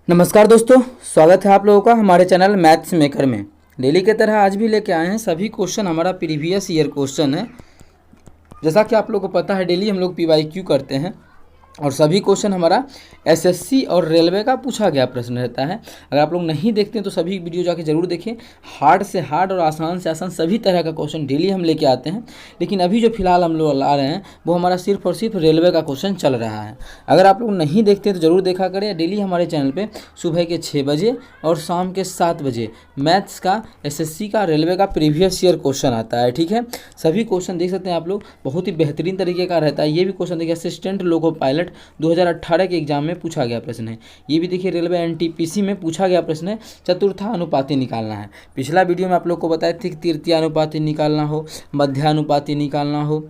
नमस्कार दोस्तों, स्वागत है आप लोगों का हमारे चैनल मैथ्स मेकर में। डेली की तरह आज भी लेके आए हैं सभी क्वेश्चन। हमारा प्रीवियस ईयर क्वेश्चन है। जैसा कि आप लोगों को पता है, डेली हम लोग PYQ करते हैं और सभी क्वेश्चन हमारा SSC और रेलवे का पूछा गया प्रश्न रहता है। अगर आप लोग नहीं देखते हैं तो सभी वीडियो जाके जरूर देखें। हार्ड से हार्ड और आसान से आसान सभी तरह का क्वेश्चन डेली हम लेके आते हैं। लेकिन अभी जो फिलहाल हम लोग ला रहे हैं वो हमारा सिर्फ और सिर्फ रेलवे का क्वेश्चन चल रहा है। अगर आप लोग नहीं देखते हैं तो ज़रूर देखा करें। डेली हमारे चैनल पर सुबह के 6 बजे और शाम के 7 बजे मैथ्स का, SSC का, रेलवे का प्रीवियस ईयर क्वेश्चन आता है। ठीक है, सभी क्वेश्चन देख सकते हैं आप लोग, बहुत ही बेहतरीन तरीके का रहता है। ये भी क्वेश्चन देखिए, असिस्टेंट लोको पायलट 2018 के एग्जाम में पूछा गया प्रश्न है। ये भी देखिए रेलवे NTPC में पूछा गया प्रश्न है। चतुर्थानुपाती निकालना है। पिछला वीडियो में आप लोग को बताए थे कि तृतीयानुपाती निकालना हो, मध्यानुपाती निकालना हो,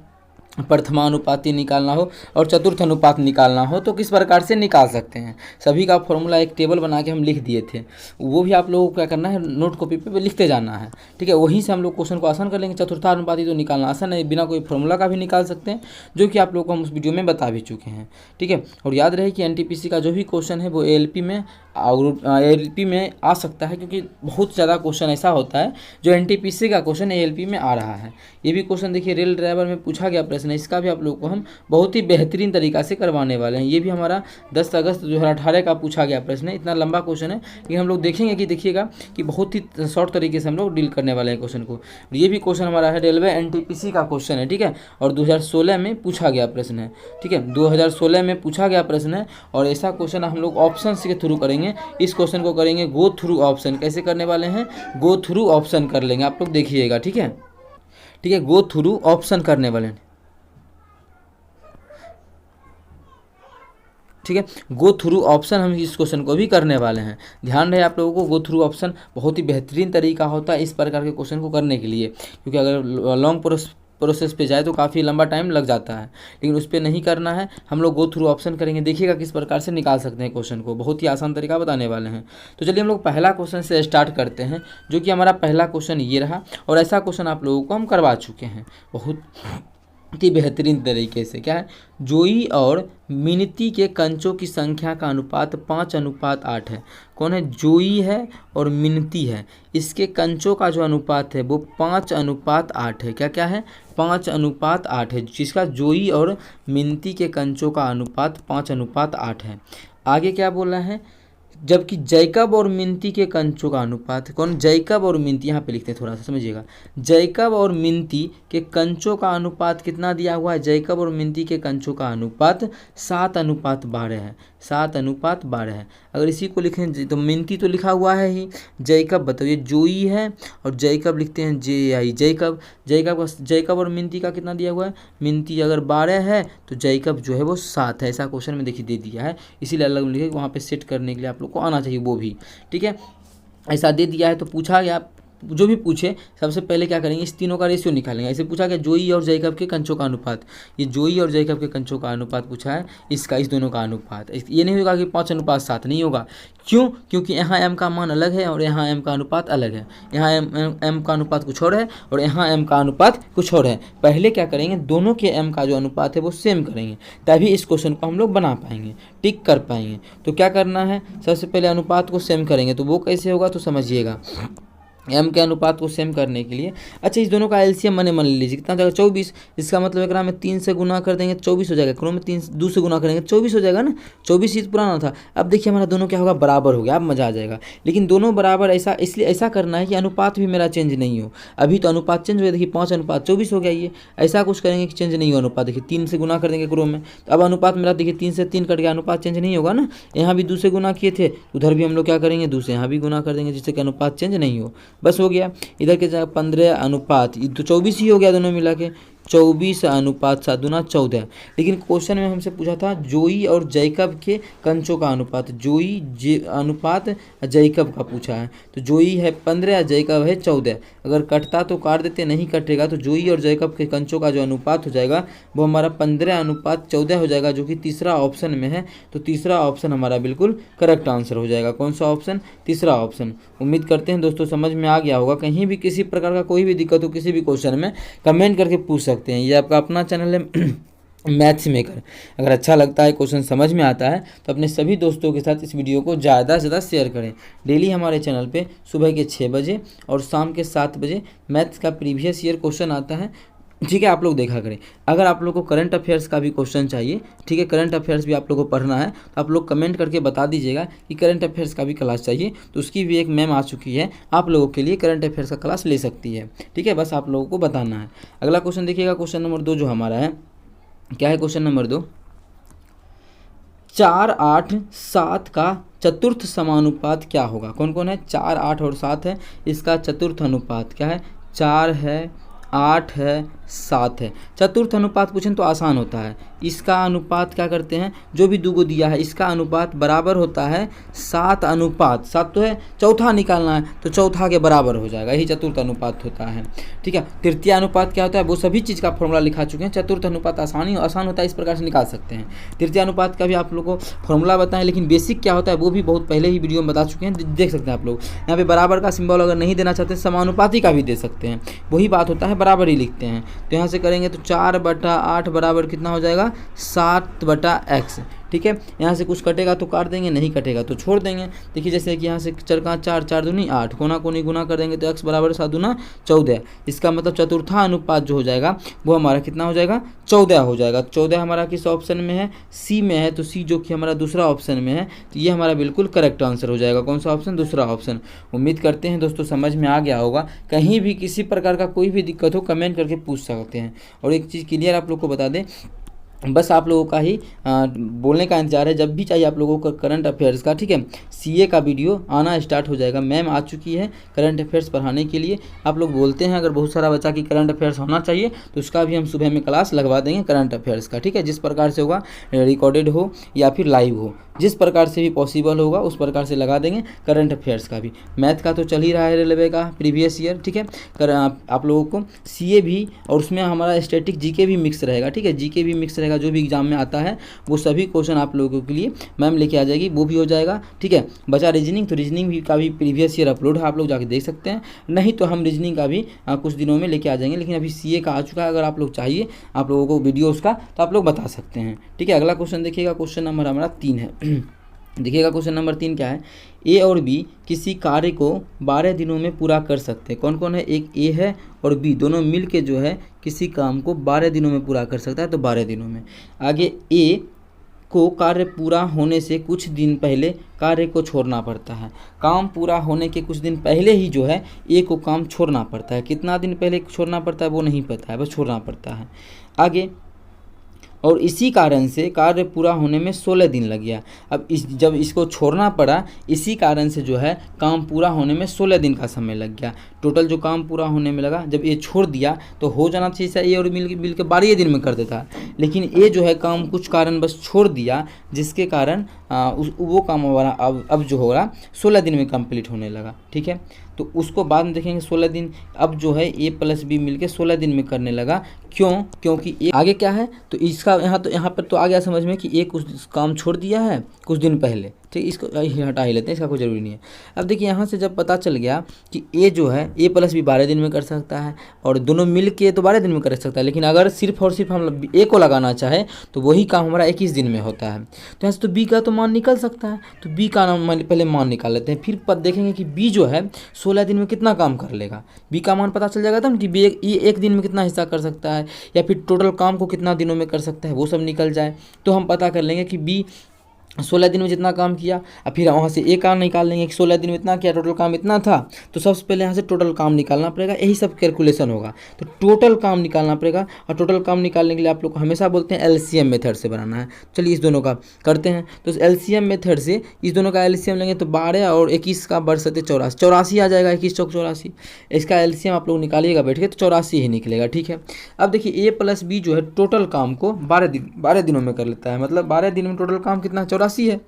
प्रथमानुपाती निकालना हो और चतुर्थ अनुपात निकालना हो तो किस प्रकार से निकाल सकते हैं। सभी का फॉर्मूला एक टेबल बना के हम लिख दिए थे। वो भी आप लोगों को क्या करना है, नोट कॉपी पे लिखते जाना है। ठीक है, वहीं से हम लोग क्वेश्चन को आसान कर लेंगे। चतुर्थानुपाती तो निकालना आसान है, बिना कोई फॉर्मूला का भी निकाल सकते हैं, जो कि आप लोग को हम उस वीडियो में बता भी चुके हैं। ठीक है, और याद रहे कि NTPC का जो भी क्वेश्चन है वो ALP में आ सकता है, क्योंकि बहुत ज़्यादा क्वेश्चन ऐसा होता है जो NTPC का क्वेश्चन ALP में आ रहा है। ये भी क्वेश्चन देखिए रेल ड्राइवर में पूछा गया प्रश्न है। इसका भी आप लोग को हम बहुत ही बेहतरीन तरीका से करवाने वाले हैं। ये भी हमारा 10 अगस्त 2018 का पूछा गया प्रश्न है। इतना लंबा क्वेश्चन है कि हम लोग देखेंगे कि देखिएगा कि बहुत ही शॉर्ट तरीके से हम लोग डील करने वाले हैं क्वेश्चन को। ये भी क्वेश्चन हमारा है रेलवे NTPC का क्वेश्चन है। ठीक है, और 2016 में पूछा गया प्रश्न है। ठीक है, 2016 में पूछा गया प्रश्न है और ऐसा क्वेश्चन हम लोग ऑप्शन के थ्रू करेंगे। इस क्वेश्चन को करेंगे गो थ्रू ऑप्शन। कैसे करने वाले हैं, गो थ्रू ऑप्शन कर लेंगे। आप लोग देखिएगा। ठीक है, ठीक है, गो थ्रू ऑप्शन करने वाले हैं। ठीक है, गो थ्रू ऑप्शन हम इस क्वेश्चन को भी करने वाले हैं। ध्यान रहे आप लोगों को, गो थ्रू ऑप्शन बहुत ही बेहतरीन तरीका होता है इस प्रकार के क्वेश्चन को करने के लिए, क्योंकि अगर लॉन्ग प्रोसेस पे जाए तो काफ़ी लंबा टाइम लग जाता है। लेकिन उस पर नहीं करना है, हम लोग गो थ्रू ऑप्शन करेंगे। देखिएगा किस प्रकार से निकाल सकते हैं क्वेश्चन को, बहुत ही आसान तरीका बताने वाले हैं। तो चलिए हम लोग पहला क्वेश्चन से स्टार्ट करते हैं, जो कि हमारा पहला क्वेश्चन ये रहा। और ऐसा क्वेश्चन आप लोगों को हम करवा चुके हैं बहुत ही बेहतरीन तरीके से। क्या है, जोई और मिनती के कंचों की संख्या का अनुपात 5:8 है। कौन है, जोई है और मिनती है। इसके कंचों का जो अनुपात है वो 5:8 है। क्या क्या है, 5:8 है, जिसका जोई और मिनती के कंचों का अनुपात 5:8 है। आगे क्या बोला है, जबकि जैकब और मिनती के कंचों का अनुपात, कौन, जैकब और मिनती, यहाँ पे लिखते हैं थोड़ा सा समझिएगा। जैकब और मिनती के कंचों का अनुपात कितना दिया हुआ है, जैकब और मिनती के कंचों का अनुपात 7:12 है। 7:12 है। अगर इसी को लिखें तो मिनती तो लिखा हुआ है ही, जैकब बताइए जोई है और जैकब लिखते हैं JI, जैकब और मिनती का कितना दिया हुआ है, मिनती अगर 12 है तो जैकब जो है वो 7 है। ऐसा क्वेश्चन में देखिए दे दिया है, इसीलिए अलग लिखे, वहाँ पे सेट करने के लिए आप लोग को आना चाहिए वो भी। ठीक है, ऐसा दे दिया है तो पूछा गया, जो भी पूछे सबसे पहले क्या करेंगे, इस तीनों का रेशियो निकालेंगे। ऐसे पूछा गया जोई और जैकब के कंचों का अनुपात, ये जोई और जैकब के कंचों का अनुपात पूछा है, इसका इस दोनों का अनुपात। ये नहीं होगा कि 5:7 नहीं होगा। क्यों, क्योंकि यहाँ m का मान अलग है और यहाँ m का अनुपात अलग है। यहाँ m का अनुपात कुछ और है और यहाँ m का अनुपात कुछ और है। पहले क्या करेंगे, दोनों के m का जो अनुपात है वो सेम करेंगे, तभी इस क्वेश्चन को हम लोग बना पाएंगे, टिक कर पाएंगे। तो क्या करना है, सबसे पहले अनुपात को सेम करेंगे। तो वो कैसे होगा तो समझिएगा, m के अनुपात को सेम करने के लिए, अच्छा इस दोनों का LCM मन ले लीजिए, कितना जाएगा 24। इसका मतलब एक में 3 से गुना कर देंगे 24 हो जाएगा, क्रोम में 2 से गुना करेंगे 24 हो जाएगा ना। 24 ही पुराना था। अब देखिए हमारा दोनों क्या होगा, बराबर हो गया। अब मजा आ जाएगा। लेकिन दोनों बराबर ऐसा इसलिए ऐसा करना है कि अनुपात भी मेरा चेंज नहीं हो। अभी तो अनुपात चेंज हो गया, देखिए 5:24 हो गया। ये ऐसा कुछ करेंगे कि चेंज नहीं हो अनुपात। देखिए 3 से गुना कर देंगे क्रोम में, तो अब अनुपात मेरा देखिए 3 से 3 कट गया, अनुपात चेंज नहीं होगा ना। यहाँ भी 2 से गुना किए थे, उधर भी हम लोग क्या करेंगे, 2 से यहाँ भी गुना कर देंगे, जिससे कि अनुपात चेंज नहीं हो। बस हो गया। इधर के जगह 15 अनुपात, तो 24 ही हो गया दोनों मिला के, 24:7 दूना 14। लेकिन क्वेश्चन में हमसे पूछा था जोई और जैकब के कंचों का अनुपात, जोई अनुपात जैकब का पूछा है। तो जोई है 15, जैकब है 14। अगर कटता तो काट देते, नहीं कटेगा तो जोई और जैकब के कंचों का जो अनुपात हो जाएगा वो हमारा 15:14 हो जाएगा, जो कि तीसरा ऑप्शन में है। तो तीसरा ऑप्शन हमारा बिल्कुल करेक्ट आंसर हो जाएगा। कौन सा ऑप्शन, तीसरा ऑप्शन। उम्मीद करते हैं दोस्तों समझ में आ गया होगा। कहीं भी किसी प्रकार का कोई भी दिक्कत हो किसी भी क्वेश्चन में, कमेंट करके पूछ सकते हैं। ये आपका अपना चैनल है मैथ्स मेकर। अगर अच्छा लगता है, क्वेश्चन समझ में आता है तो अपने सभी दोस्तों के साथ इस वीडियो को ज़्यादा से ज़्यादा शेयर करें। डेली हमारे चैनल पे सुबह के 6 बजे और शाम के 7 बजे मैथ्स का प्रीवियस ईयर क्वेश्चन आता है, ठीक है, आप लोग देखा करें। अगर आप लोग को करंट अफेयर्स का भी क्वेश्चन चाहिए, ठीक है, करंट अफेयर्स भी आप लोग को पढ़ना है, तो आप लोग कमेंट करके बता दीजिएगा कि करंट अफेयर्स का भी क्लास चाहिए, तो उसकी भी एक मैम आ चुकी है, आप लोगों के लिए करंट अफेयर्स का क्लास ले सकती है, ठीक है, बस आप लोगों को बताना है। अगला क्वेश्चन देखिएगा, क्वेश्चन नंबर 2 जो हमारा है, क्या है क्वेश्चन नंबर 2, 4, 8, 7 का चतुर्थ समानुपात क्या होगा। कौन कौन है, 4, 8 और 7 है, इसका चतुर्थ अनुपात क्या है, 4 है, 8 है, 7 है। चतुर्थ अनुपात पूछें तो आसान होता है, इसका अनुपात क्या करते हैं, जो भी दूगो दिया है इसका अनुपात बराबर होता है 7 अनुपात 7 तो है, चौथा निकालना है तो चौथा के बराबर हो जाएगा, यही चतुर्थ अनुपात होता है, ठीक है। तृतीय अनुपात क्या होता है, वो सभी चीज़ का फॉर्मूला लिखा चुके हैं। चतुर्थ अनुपात आसान होता है, इस प्रकार से निकाल सकते हैं। तृतीय अनुपात का भी आप लोग को फॉर्मूला बताएं, लेकिन बेसिक क्या होता है वो भी बहुत पहले ही वीडियो में बता चुके हैं, देख सकते हैं आप लोग। यहाँ पे बराबर का सिंबल अगर नहीं देना चाहते समानुपाती का भी दे सकते हैं, वही बात होता है, बराबर ही लिखते हैं। तो यहाँ से करेंगे तो 4/8 बराबर कितना हो जाएगा, 7/x, ठीक है। यहाँ से कुछ कटेगा तो काट देंगे, नहीं कटेगा तो छोड़ देंगे। देखिए जैसे कि यहाँ से 4 का 4, 4 दूनी 8, कोना कोनी गुना कर देंगे तो x बराबर 7 दूना 14। इसका मतलब चतुर्था अनुपात जो हो जाएगा वो हमारा कितना हो जाएगा, 14 हो जाएगा। 14 हमारा किस ऑप्शन में है, सी में है, तो सी जो कि हमारा दूसरा ऑप्शन में है, तो ये हमारा बिल्कुल करेक्ट आंसर हो जाएगा। कौन सा ऑप्शन, दूसरा ऑप्शन। उम्मीद करते हैं दोस्तों समझ में आ गया होगा। कहीं भी किसी प्रकार का कोई भी दिक्कत हो कमेंट करके पूछ सकते हैं। और एक चीज़ क्लियर आप लोग को बता दें, बस आप लोगों का ही बोलने का इंतजार है। जब भी चाहिए आप लोगों को करंट अफेयर्स का, ठीक है, सीए का वीडियो आना स्टार्ट हो जाएगा। मैम आ चुकी है करंट अफेयर्स पढ़ाने के लिए। आप लोग बोलते हैं अगर बहुत सारा बच्चा की करंट अफेयर्स होना चाहिए तो उसका भी हम सुबह में क्लास लगवा देंगे करंट अफेयर्स का, ठीक है। जिस प्रकार से होगा, रिकॉर्डेड हो या फिर लाइव हो, जिस प्रकार से भी पॉसिबल होगा उस प्रकार से लगा देंगे करंट अफेयर्स का भी। मैथ का तो चल ही रहा है रेलवे का प्रीवियस ईयर, ठीक है। आप लोगों को सीए भी, और उसमें हमारा स्टैटिक जीके भी मिक्स रहेगा, ठीक है, जीके भी मिक्स रहेगा। जो भी एग्जाम में आता है वो सभी क्वेश्चन आप लोगों के लिए मैम लेके आ जाएगी, वो भी हो जाएगा, ठीक है। बचा रीजनिंग, तो रीजनिंग भी का भी प्रीवियस ईयर अपलोड है, आप लोग जाके देख सकते हैं। नहीं तो हम रीजनिंग का भी कुछ दिनों में लेके आ जाएंगे, लेकिन अभी सीए का आ चुका है। अगर आप लोग चाहिए आप लोगों को वीडियो उसका, तो आप लोग बता सकते हैं, ठीक है। अगला क्वेश्चन देखिएगा, क्वेश्चन नंबर हमारा 3 है। देखिएगा क्वेश्चन नंबर 3 क्या है, ए और बी किसी कार्य को 12 दिनों में पूरा कर सकते हैं। कौन कौन है, एक ए है और बी, दोनों मिल के जो है किसी काम को 12 दिनों में पूरा कर सकता है, तो 12 दिनों में। आगे ए को कार्य पूरा होने से कुछ दिन पहले कार्य को छोड़ना पड़ता है। काम पूरा होने के कुछ दिन पहले ही जो है ए को काम छोड़ना पड़ता है। कितना दिन पहले छोड़ना पड़ता है वो नहीं पता है, बस छोड़ना पड़ता है। आगे, और इसी कारण से कार्य पूरा होने में 16 दिन लग गया। अब जब इसको छोड़ना पड़ा, इसी कारण से जो है काम पूरा होने में 16 दिन का समय लग गया। टोटल जो काम पूरा होने में लगा, जब ये छोड़ दिया तो हो जाना चाहिए ए और मिल के 12 दिन में कर देता, लेकिन ये जो है काम कुछ कारण बस छोड़ दिया, जिसके कारण वो काम हमारा अब जो हो रहा 16 दिन में कंप्लीट होने लगा, ठीक है। तो उसको बाद में देखेंगे 16 दिन, अब जो है ए प्लस बी मिलके 16 दिन में करने लगा। क्यों, क्योंकि ए आगे क्या है, तो इसका यहाँ पर तो आ गया समझ में कि ए कुछ काम छोड़ दिया है कुछ दिन पहले, ठीक, इसको हटा ही लेते हैं, इसका कोई ज़रूरी नहीं है। अब देखिए यहाँ से जब पता चल गया कि ए जो है ए प्लस बी 12 दिन में कर सकता है, और दोनों मिल के तो 12 दिन में कर सकता है, लेकिन अगर सिर्फ और सिर्फ हम ए को लगाना चाहे तो वही काम हमारा 21 दिन में होता है। तो यहाँ से तो बी का तो मान निकल सकता है, तो बी का पहले मान निकाल लेते हैं, फिर देखेंगे कि बी जो है 16 दिन में कितना काम कर लेगा। बी का मान पता चल जाएगा तब कि बी एक दिन में कितना हिस्सा कर सकता है, या फिर टोटल काम को कितना दिनों में कर सकता है, वो सब निकल जाए तो हम पता कर लेंगे कि बी 16 दिन में जितना काम किया, और फिर वहाँ से एक काम निकाल लेंगे कि 16 दिन में इतना किया, टोटल काम इतना था, तो सबसे पहले यहाँ से टोटल काम निकालना पड़ेगा, यही सब कैलकुलेशन होगा। तो टोटल काम निकालना पड़ेगा, और टोटल काम निकालने के लिए आप लोग को हमेशा बोलते हैं एलसीएम मेथड से बनाना है। चलिए इस दोनों का करते हैं। तो एलसीएम मेथड से इस दोनों का एलसीएम लेंगे तो 12 और 21 का बढ़ सकते 84 आ जाएगा, 21 चौक 84। इसका एलसीएम आप लोग निकालिएगा बैठ के तो 84 ही निकलेगा, ठीक है। अब देखिए ए प्लस बी जो है टोटल काम को 12 दिनों में कर लेता है, मतलब 12 दिन में टोटल काम कितना 84 है।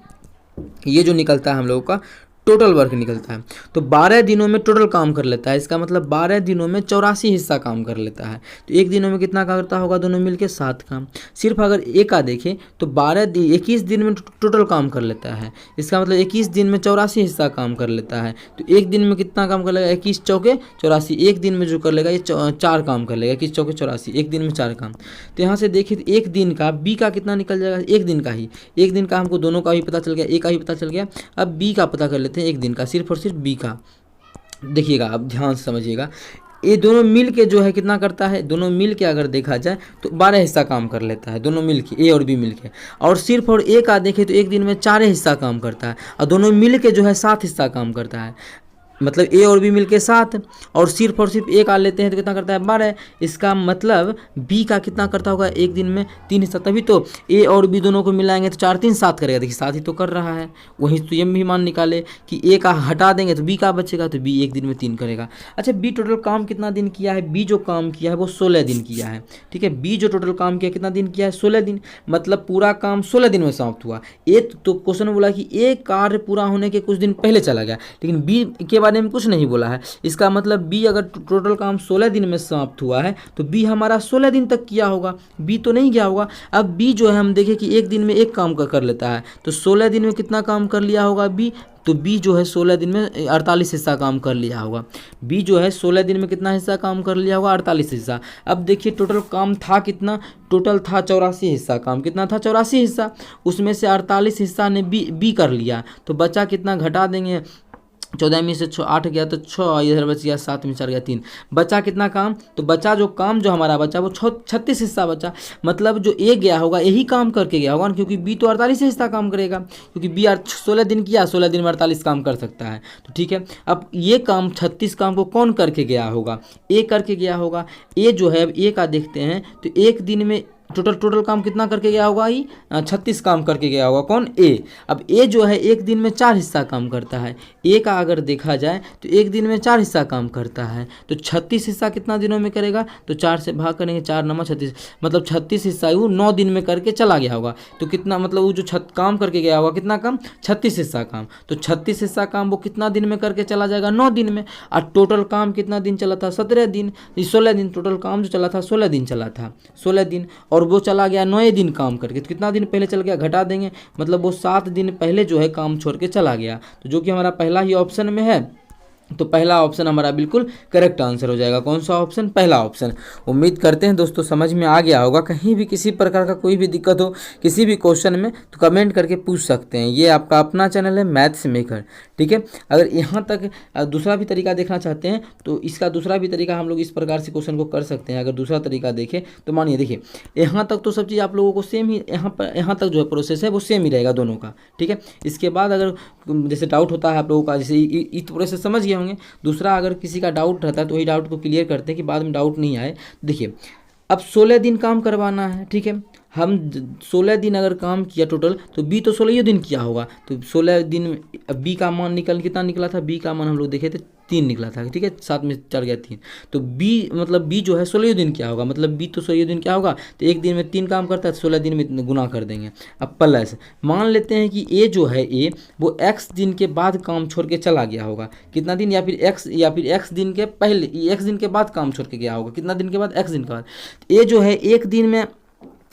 ये जो निकलता है हम लोगों का टोटल वर्क निकलता है। तो 12 दिनों में टोटल काम कर लेता है, इसका मतलब 12 दिनों में 84 हिस्सा काम कर लेता है। तो एक दिनों में कितना करता होगा दोनों मिलके 7 काम। सिर्फ अगर ए का देखें तो 21 दिन में टोटल काम कर लेता है, इसका मतलब 21 दिन में 84 हिस्सा काम कर लेता है। तो एक दिन में कितना काम कर लेगा, 21 चौके 84, एक दिन में जो कर लेगा ये 4 काम कर लेगा, 21 चौके 84, एक दिन में 4 काम। तो यहाँ से देखिए तो एक दिन का बी का कितना निकल जाएगा, एक दिन का ही, एक दिन का हमको दोनों का भी पता चल गया, ए का भी पता चल गया। अब बी का पता कर लेते हैं, एक दिन का, सिर्फ और सिर्फ बी का। देखिएगा अब ध्यान से समझिएगा, ये दोनों मिल के जो है कितना करता है, दोनों मिल के अगर देखा जाए तो 12 हिस्सा काम कर लेता है दोनों मिल के, ए और बी मिल के। और सिर्फ और ए का देखें तो एक दिन में 4 हिस्सा काम करता है, और दोनों मिल के जो है 7 हिस्सा काम करता है, मतलब ए और बी मिलके 7, और सिर्फ ए का लेते हैं तो कितना करता है 12। इसका मतलब बी का कितना करता होगा एक दिन में 3 हिस्सा, तभी तो ए और बी दोनों को मिलाएंगे तो 4 3 7 करेगा। देखिए 7 ही तो कर रहा है, वहीं तो ये भी मान निकाले कि ए का हटा देंगे तो बी का बचेगा, तो बी एक दिन में 3 करेगा। अच्छा बी टोटल काम कितना दिन किया है, बी जो काम किया है वो 16 दिन किया है, ठीक है। बी जो टोटल काम किया कितना दिन किया है, 16 दिन, मतलब पूरा काम 16 दिन में समाप्त हुआ। ए तो क्वेश्चन में बोला कि ए कार्य पूरा होने के कुछ दिन पहले चला गया, लेकिन बी के बारे में कुछ नहीं बोला है। इसका मतलब बी अगर टोटल काम 16 दिन में समाप्त हुआ है तो बी हमारा 16 दिन तक किया होगा, बी तो नहीं गया होगा। अब बी जो है हम देखें कि एक दिन में एक काम कर लेता है, तो 16 दिन में कितना काम कर लिया होगा बी, तो बी जो है 16 दिन में 48 हिस्सा काम कर लिया होगा। बी जो है 16 दिन में कितना हिस्सा काम कर लिया होगा, 48 हिस्सा। अब देखिए टोटल काम था कितना, टोटल था 84 हिस्सा काम, कितना था 84 हिस्सा, उसमें से 48 हिस्सा ने बी कर लिया, तो बचा कितना घटा देंगे, 14 में से 8 गया तो 6, इधर बच गया 7 में 4 गया 3, बचा कितना काम, तो बचा जो काम जो हमारा बचा वो 36 हिस्सा बचा। मतलब जो ए गया होगा यही काम करके गया होगा, क्योंकि बी तो 48 हिस्सा काम करेगा, क्योंकि बी 16 दिन किया, 16 दिन में 48 काम कर सकता है, तो ठीक है। अब ये काम 36 काम को कौन करके गया होगा, ए करके गया होगा। ए जो है अब ए का देखते हैं तो एक दिन में टोटल काम कितना करके गया होगा, ये 36 काम करके गया होगा, कौन, ए। अब ए जो है एक दिन में 4 हिस्सा काम करता है, ए का अगर देखा जाए तो एक दिन में 4 हिस्सा काम करता है, तो 36 हिस्सा कितना दिनों में करेगा, तो 4 से भाग करेंगे, 4 9 36, मतलब 36 हिस्सा वो 9 दिन में करके चला गया होगा। तो कितना मतलब वो जो काम करके गया होगा कितना काम, 36 हिस्सा काम, तो 36 हिस्सा काम वो कितना दिन में करके चला जाएगा, 9 दिन में। और टोटल काम कितना दिन चला था, 17 दिन, 16 दिन, टोटल काम जो चला था 16 दिन चला था, 16 दिन, और वो चला गया 9 दिन काम करके, तो कितना दिन पहले चल गया घटा देंगे, मतलब वो 7 दिन पहले जो है काम छोड़ के चला गया, तो जो कि हमारा पहला ही ऑप्शन में है, तो पहला ऑप्शन हमारा बिल्कुल करेक्ट आंसर हो जाएगा। कौन सा ऑप्शन, पहला ऑप्शन। उम्मीद करते हैं दोस्तों समझ में आ गया होगा। कहीं भी किसी प्रकार का कोई भी दिक्कत हो किसी भी क्वेश्चन में तो कमेंट करके पूछ सकते हैं। ये आपका अपना चैनल है मैथ्स मेकर, ठीक है। अगर यहाँ तक दूसरा भी तरीका देखना चाहते हैं तो इसका दूसरा भी तरीका हम लोग इस प्रकार से क्वेश्चन को कर सकते हैं। अगर दूसरा तरीका देखें तो मानिए देखिए यहाँ तक तो सब चीज़ आप लोगों को सेम ही, यहाँ तक जो है प्रोसेस है वो सेम ही रहेगा दोनों का, ठीक है। इसके बाद अगर जैसे डाउट होता है आप लोगों का, जैसे इस प्रोसेस समझ गए होंगे, दूसरा अगर किसी का डाउट रहता है तो वही डाउट को क्लियर करते हैं कि बाद में डाउट नहीं आए। देखिए अब 16 दिन काम करवाना है, ठीक है। हम 16 दिन अगर काम किया टोटल, तो बी तो 16 दिन किया होगा, तो 16 दिन बी का मान कितना निकला था, बी का मान हम लोग देखे थे 3 निकला था, ठीक है। 7 में 4 गया 3, तो बी मतलब बी जो है 16 दिन क्या होगा, मतलब बी तो 16 दिन क्या होगा, तो एक दिन में 3 काम करता है, 16 दिन में गुना कर देंगे। अब प्लस मान लेते हैं कि ए जो है ए वो x दिन के बाद काम छोड़ के चला गया होगा, कितना दिन, या फिर x दिन के पहले, x दिन के बाद काम छोड़ के गया होगा, कितना दिन के बाद, x दिन के बाद। ए जो है एक दिन में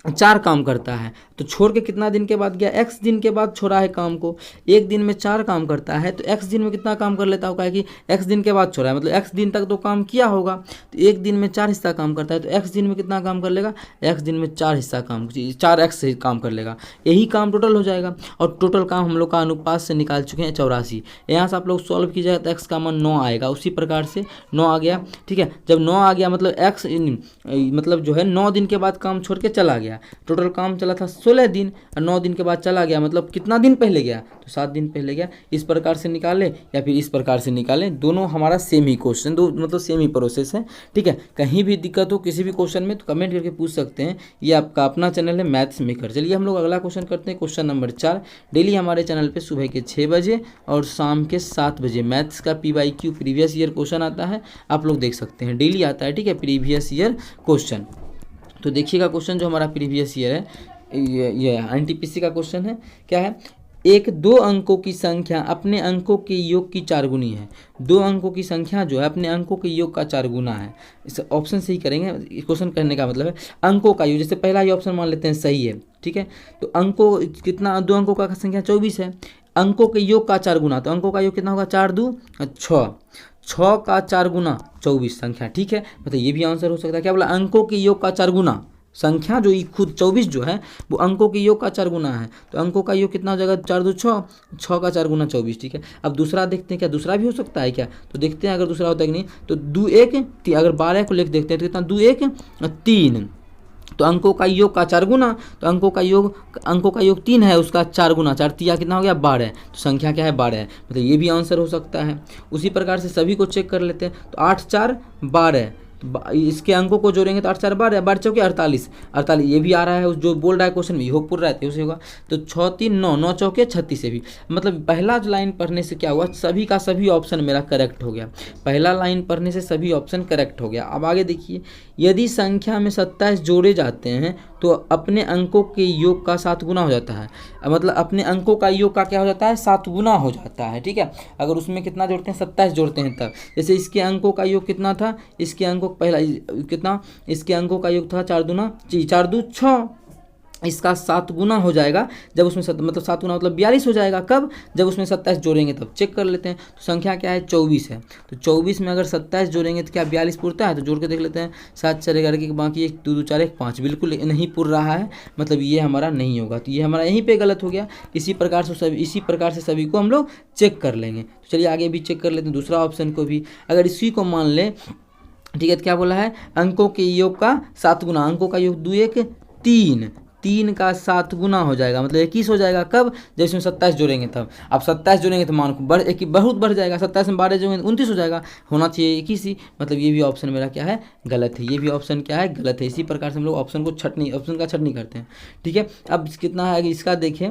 4 काम करता है, तो छोड़ के कितना दिन के बाद गया, x दिन के बाद छोड़ा है काम को। एक दिन में 4 काम करता है तो x दिन में कितना काम कर लेता होगा, कि x दिन के बाद छोड़ा है, मतलब x दिन तक तो काम किया होगा, तो एक दिन में 4 हिस्सा काम करता है, तो x दिन में कितना काम कर लेगा, x दिन में 4 हिस्सा काम, 4x से काम कर लेगा, यही काम टोटल हो जाएगा। और टोटल काम हम लोग का अनुपात से निकाल चुके हैं 84। यहाँ से आप लोग सॉल्व कीजिएगा तो x का मान 9 आएगा, उसी प्रकार से 9 आ गया, ठीक है। जब 9 आ गया मतलब x मतलब जो है 9 दिन के बाद काम छोड़ के चला गया, टोटल काम चला था 16 दिन और 9 दिन के बाद चला गया, मतलब कितना दिन पहले गया, तो 7 दिन पहले गया। इस प्रकार से निकालें या फिर इस प्रकार से निकालें, दोनों हमारा सेम ही क्वेश्चन, दो मतलब सेम ही प्रोसेस है, ठीक है। कहीं भी दिक्कत हो किसी भी क्वेश्चन में तो कमेंट करके पूछ सकते हैं। ये आपका अपना चैनल है मैथ्स मेकर। चलिए हम लोग अगला क्वेश्चन करते हैं, क्वेश्चन नंबर 4। डेली हमारे चैनल पर सुबह के 6 बजे और शाम के 7 बजे मैथ्स का PYQ प्रीवियस ईयर क्वेश्चन आता है, आप लोग देख सकते हैं, डेली आता है, ठीक है, प्रीवियस ईयर क्वेश्चन। तो देखिएगा क्वेश्चन जो हमारा प्रीवियस ईयर है, ये NTPC का क्वेश्चन है, क्या है, एक 2 अंकों की संख्या अपने अंकों के योग की 4 गुनी है। 2 अंकों की संख्या जो है अपने अंकों के योग का 4 गुना है। इस ऑप्शन सही करेंगे। क्वेश्चन करने का मतलब है अंकों का योग, जैसे पहला ही ऑप्शन मान लेते हैं सही है, ठीक है। तो अंकों कितना, 2 अंकों का संख्या 24 है, अंकों के योग का 4 गुना, तो अंकों का योग कितना होगा, 4 2 6, 6 का 4 गुना 24 संख्या, ठीक है। मतलब ये भी आंसर हो सकता है। क्या बोला, अंकों के योग का 4 गुना, संख्या जो खुद 24 जो है वो अंकों के योग का 4 गुना है, तो अंकों का योग कितना हो जाएगा, 4 2 6, 6 का 4 गुना 24, ठीक है। अब दूसरा देखते हैं, क्या दूसरा भी हो सकता है क्या, तो देखते हैं अगर दूसरा होता है कि नहीं। तो 2 1 अगर 12 को लेकर देखते हैं तो कितना, 2 1 3, तो अंकों का योग का 4 गुना, तो अंकों का योग 3 है, उसका 4 गुना, 4 तिया कितना हो गया, 12, तो संख्या क्या है, 12 है। मतलब ये भी आंसर हो सकता है। उसी प्रकार से सभी को चेक कर लेते हैं। तो 8 4 12, इसके अंकों को जोड़ेंगे तो 8 4 12, 12 चौके 48, 48 ये भी आ रहा है, जो बोल रहा है क्वेश्चन में योगपुर रहते उसे होगा। तो 6 3 9, 9 चौके 36 से भी, मतलब पहला लाइन पढ़ने से क्या हुआ, सभी का सभी ऑप्शन मेरा करेक्ट हो गया। पहला लाइन पढ़ने से सभी ऑप्शन करेक्ट हो गया। अब आगे देखिए, यदि संख्या में 27 जोड़े जाते हैं तो अपने अंकों के योग का 7 गुना हो जाता है। मतलब अपने अंकों का योग का क्या हो जाता है, 7 गुना हो जाता है, ठीक है। अगर उसमें कितना जोड़ते हैं, 27 जोड़ते हैं तब। जैसे इसके अंकों का योग कितना था, इसके अंकों पहला कितना, इसके अंकों का योग था 4 दूना 4 2 6, इसका 7 गुना हो जाएगा जब उसमें मतलब 7 गुना मतलब 42 हो जाएगा। कब, जब उसमें 27 जोड़ेंगे तब। चेक कर लेते हैं। तो संख्या क्या है, 24 है। तो 24 में अगर 27 जोड़ेंगे तो क्या 42 पुरता है, तो जोड़ के देख लेते हैं। 7 4 11 के बाकी 1 2 2 4 1 5, बिल्कुल नहीं पुर रहा है, मतलब ये हमारा नहीं होगा। तो ये हमारा यहीं पर गलत हो गया। इसी प्रकार से सभी को हम लोग चेक कर लेंगे। तो चलिए आगे भी चेक कर लेते हैं दूसरा ऑप्शन को भी। अगर इसी को मान लें, ठीक है, तो क्या बोला है, अंकों के योग का 7 गुना, अंकों का योग 2 1 3, 3 का 7 गुना हो जाएगा, मतलब 21 हो जाएगा। कब, जब इसमें 27 जोड़ेंगे तब। अब 27 जोड़ेंगे तो मान को बहुत बढ़ जाएगा, 27 में 12 जोड़ेंगे 29 हो जाएगा, होना चाहिए 21 ही। मतलब ये भी ऑप्शन मेरा क्या है, गलत है। ये भी ऑप्शन क्या है, गलत है। इसी प्रकार से हम लोग ऑप्शन का छटनी करते हैं, ठीक है। अब कितना है, इसका देखें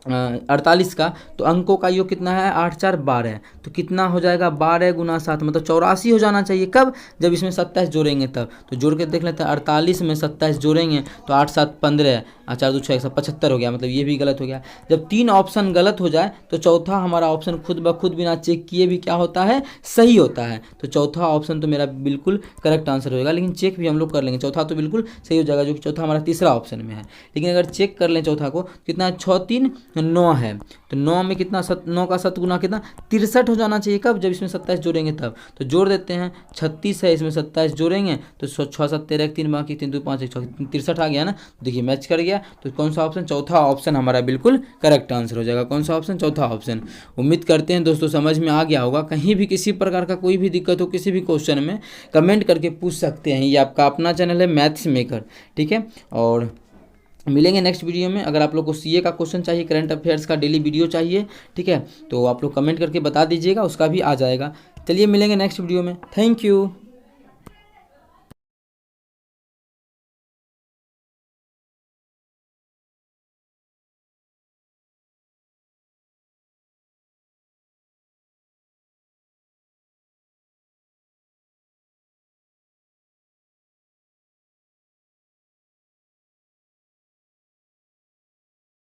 48 का, तो अंकों का योग कितना है, 8 4 12, तो कितना हो जाएगा, 12 गुना 7 मतलब 84 हो जाना चाहिए। कब, जब इसमें 27 जोड़ेंगे तब। तो जोड़ के देख लेते हैं, 48 में 27 जोड़ेंगे तो 8 7 15, 4 2 6 75 हो गया, मतलब ये भी गलत हो गया। जब 3 ऑप्शन गलत हो जाए तो चौथा हमारा ऑप्शन खुद ब खुद बिना चेक किए भी क्या होता है, सही होता है। तो चौथा ऑप्शन तो मेरा बिल्कुल करेक्ट आंसर होगा, लेकिन चेक भी हम लोग कर लेंगे। चौथा तो बिल्कुल सही हो जाएगा, जो कि चौथा हमारा तीसरा ऑप्शन में है। लेकिन अगर चेक कर लें चौथा को, कितना 6 3 9 है, तो 9 में कितना 9 का 7 गुना कितना 63 हो जाना चाहिए। कब, जब इसमें 27 जोड़ेंगे तब। तो जोड़ देते हैं, 36 है, इसमें 27 जोड़ेंगे तो 6 7 13 3 बाकी 3 2 5 1 63 आ गया ना। देखिए मैच कर गया। तो कौन सा ऑप्शन, चौथा ऑप्शन हमारा बिल्कुल करेक्ट आंसर हो जाएगा। कौन सा ऑप्शन, चौथा ऑप्शन। उम्मीद करते हैं दोस्तों समझ में आ गया होगा। कहीं भी किसी प्रकार का कोई भी दिक्कत हो किसी भी क्वेश्चन में, कमेंट करके पूछ सकते हैं। ये आपका अपना चैनल है मैथ्स मेकर, ठीक है। और मिलेंगे नेक्स्ट वीडियो में। अगर आप लोग को सीए का क्वेश्चन चाहिए, करंट अफेयर्स का डेली वीडियो चाहिए, ठीक है, तो आप लोग कमेंट करके बता दीजिएगा, उसका भी आ जाएगा। चलिए मिलेंगे नेक्स्ट वीडियो में। Thank you.